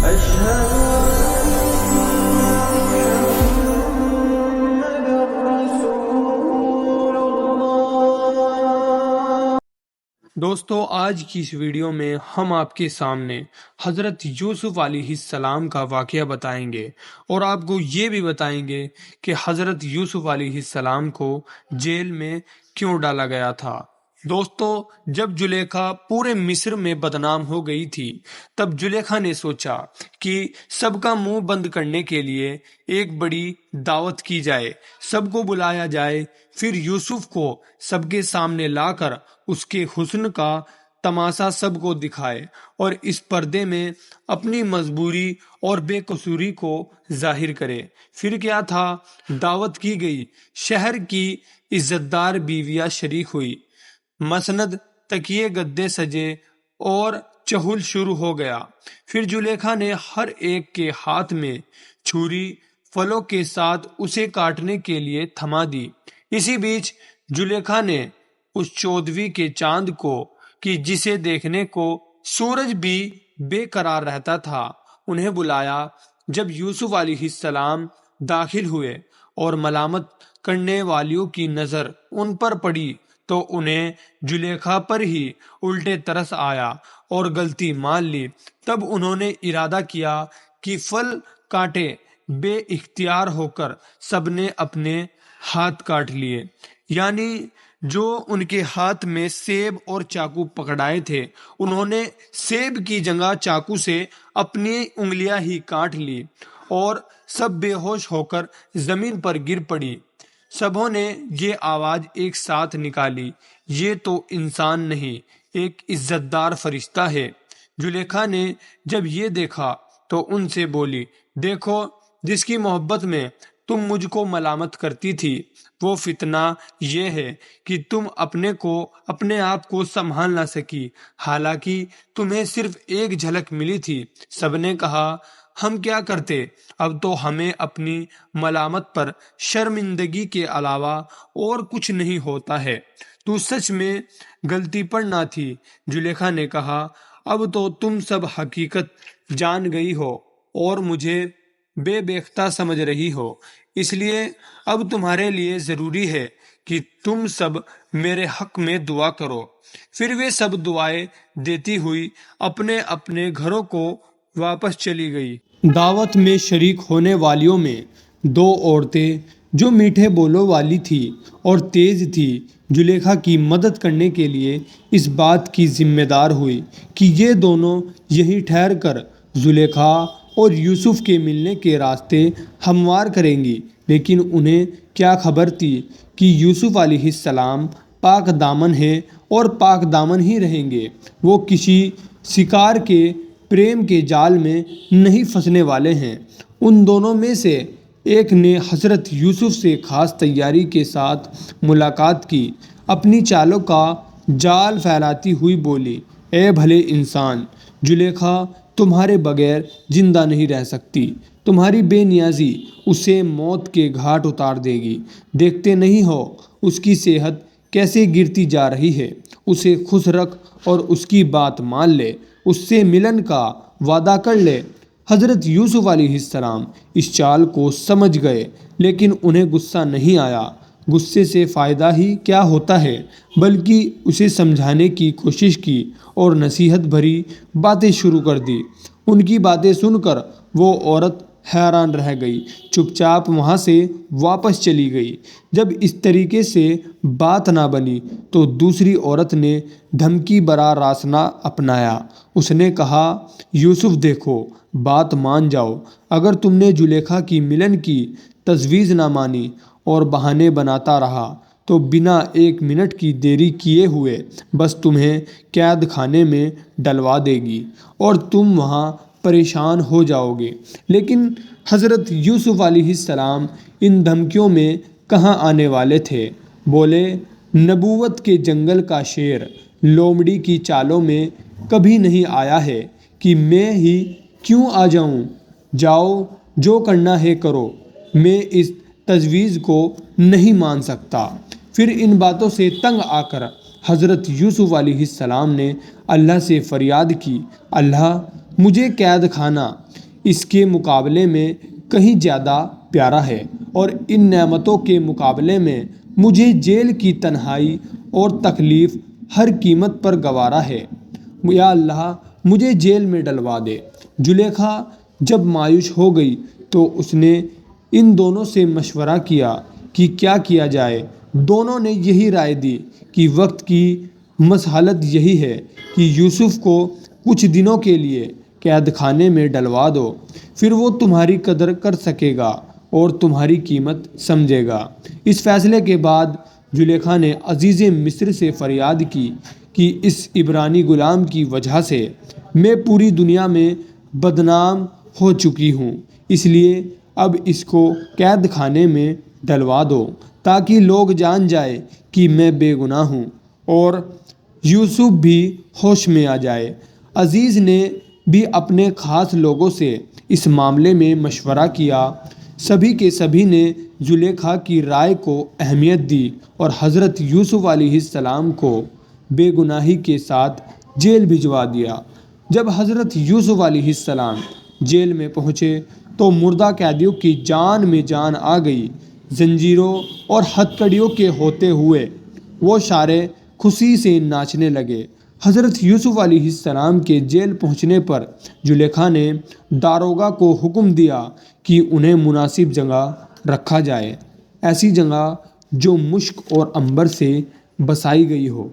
دوستو، آج کی اس ویڈیو میں ہم آپ کے سامنے حضرت یوسف علیہ السلام کا واقعہ بتائیں گے اور آپ کو یہ بھی بتائیں گے کہ حضرت یوسف علیہ السلام کو جیل میں کیوں ڈالا گیا تھا۔ دوستو، جب زلیخا پورے مصر میں بدنام ہو گئی تھی، تب زلیخا نے سوچا کہ سب کا منہ بند کرنے کے لیے ایک بڑی دعوت کی جائے، سب کو بلایا جائے، پھر یوسف کو سب کے سامنے لا کر اس کے حسن کا تماشا سب کو دکھائے اور اس پردے میں اپنی مجبوری اور بے قصوری کو ظاہر کرے۔ پھر کیا تھا، دعوت کی گئی، شہر کی عزت دار بیویاں شریک ہوئی، مسند، تکیے، گدے سجے اور چہل شروع ہو گیا۔ پھر زلیخا نے ہر ایک کے ہاتھ میں چھری پھلوں کے ساتھ اسے کاٹنے کے لیے تھما دی۔ اسی بیچ زلیخا نے اس 14ویں کے چاند کو، کہ جسے دیکھنے کو سورج بھی بے قرار رہتا تھا، انہیں بلایا۔ جب یوسف علیہ السلام داخل ہوئے اور ملامت کرنے والیوں کی نظر ان پر پڑی تو انہیں زلیخا پر ہی الٹے ترس آیا اور غلطی مان لی۔ تب انہوں نے ارادہ کیا کہ پھل کاٹے۔ بے اختیار ہو کر سب نے اپنے ہاتھ کاٹ لیے، یعنی جو ان کے ہاتھ میں سیب اور چاقو پکڑائے تھے، انہوں نے سیب کی جگہ چاقو سے اپنی انگلیاں ہی کاٹ لی اور سب بے ہوش ہو کر زمین پر گر پڑی۔ سبوں نے یہ آواز ایک ساتھ نکالی، یہ تو انسان نہیں، ایک عزت دار فرشتہ ہے۔ زلیخا نے جب یہ دیکھا تو ان سے بولی، دیکھو، جس کی محبت میں تم مجھ کو ملامت کرتی تھی، وہ فتنہ یہ ہے کہ تم اپنے آپ کو سنبھال نہ سکی، حالانکہ تمہیں صرف ایک جھلک ملی تھی۔ سب نے کہا، ہم کیا کرتے، اب تو ہمیں اپنی ملامت پر شرمندگی کے علاوہ اور کچھ نہیں ہوتا ہے۔ تو سچ میں غلطی پر نہ تھی۔ زلیخا نے کہا، اب تو تم سب حقیقت جان گئی ہو اور مجھے بے بختہ سمجھ رہی ہو، اس لیے اب تمہارے لیے ضروری ہے کہ تم سب میرے حق میں دعا کرو۔ پھر وہ سب دعائیں دیتی ہوئی اپنے اپنے گھروں کو واپس چلی گئی۔ دعوت میں شریک ہونے والیوں میں 2 عورتیں جو میٹھے بولوں والی تھی اور تیز تھی، زلیخا کی مدد کرنے کے لیے اس بات کی ذمہ دار ہوئی کہ یہ دونوں یہیں ٹھہر کر زلیخا اور یوسف کے ملنے کے راستے ہموار کریں گی۔ لیکن انہیں کیا خبر تھی کہ یوسف علیہ السلام پاک دامن ہیں اور پاک دامن ہی رہیں گے، وہ کسی شکار کے پریم کے جال میں نہیں پھنسنے والے ہیں۔ ان دونوں میں سے ایک نے حضرت یوسف سے خاص تیاری کے ساتھ ملاقات کی، اپنی چالوں کا جال پھیلاتی ہوئی بولی، اے بھلے انسان، زلیخا تمہارے بغیر زندہ نہیں رہ سکتی، تمہاری بے نیازی اسے موت کے گھاٹ اتار دے گی۔ دیکھتے نہیں ہو اس کی صحت کیسے گرتی جا رہی ہے، اسے خوش رکھ اور اس کی بات مان لے، اس سے ملن کا وعدہ کر لے۔ حضرت یوسف علیہ السلام اس چال کو سمجھ گئے، لیکن انہیں غصہ نہیں آیا۔ غصے سے فائدہ ہی کیا ہوتا ہے، بلکہ اسے سمجھانے کی کوشش کی اور نصیحت بھری باتیں شروع کر دی۔ ان کی باتیں سن کر وہ عورت حیران رہ گئی، چپ چاپ وہاں سے واپس چلی گئی۔ جب اس طریقے سے بات نہ بنی تو دوسری عورت نے دھمکی بھرا راستہ اپنایا۔ اس نے کہا، یوسف دیکھو، بات مان جاؤ، اگر تم نے زلیخا کی ملن کی تجویز نہ مانی اور بہانے بناتا رہا تو بنا 1 منٹ کی دیری کیے ہوئے بس تمہیں قید خانے میں ڈلوا دے گی اور تم وہاں پریشان ہو جاؤ گے۔ لیکن حضرت یوسف علیہ السلام ان دھمکیوں میں کہاں آنے والے تھے۔ بولے، نبوت کے جنگل کا شیر لومڑی کی چالوں میں کبھی نہیں آیا ہے کہ میں ہی کیوں آ جاؤں۔ جاؤ، جو کرنا ہے کرو، میں اس تجویز کو نہیں مان سکتا۔ پھر ان باتوں سے تنگ آ کر حضرت یوسف علیہ السلام نے اللہ سے فریاد کی، اللہ، مجھے قید خانہ اس کے مقابلے میں کہیں زیادہ پیارا ہے، اور ان نعمتوں کے مقابلے میں مجھے جیل کی تنہائی اور تکلیف ہر قیمت پر گوارا ہے۔ یا اللہ مجھے جیل میں ڈلوا دے۔ زلیخا جب مایوس ہو گئی تو اس نے ان دونوں سے مشورہ کیا کہ کیا کیا جائے۔ دونوں نے یہی رائے دی کہ وقت کی مصلحت یہی ہے کہ یوسف کو کچھ دنوں کے لیے قید خانے میں ڈلوا دو، پھر وہ تمہاری قدر کر سکے گا اور تمہاری قیمت سمجھے گا۔ اس فیصلے کے بعد زلیخا نے عزیز مصر سے فریاد کی کہ اس عبرانی غلام کی وجہ سے میں پوری دنیا میں بدنام ہو چکی ہوں، اس لیے اب اس کو قید خانے میں ڈلوا دو تاکہ لوگ جان جائیں کہ میں بے گناہ ہوں، اور یوسف بھی ہوش میں آ جائے۔ عزیز نے بھی اپنے خاص لوگوں سے اس معاملے میں مشورہ کیا۔ سبھی کے سبھی نے زلیخا کی رائے کو اہمیت دی اور حضرت یوسف علیہ السلام کو بے گناہی کے ساتھ جیل بھجوا دیا۔ جب حضرت یوسف علیہ السلام جیل میں پہنچے تو مردہ قیدیوں کی جان میں جان آ گئی۔ زنجیروں اور ہتھکڑیوں کے ہوتے ہوئے وہ سارے خوشی سے ناچنے لگے۔ حضرت یوسف علیہ السلام کے جیل پہنچنے پر زلیخا نے داروغہ کو حکم دیا کہ انہیں مناسب جگہ رکھا جائے، ایسی جگہ جو مشک اور عنبر سے بسائی گئی ہو۔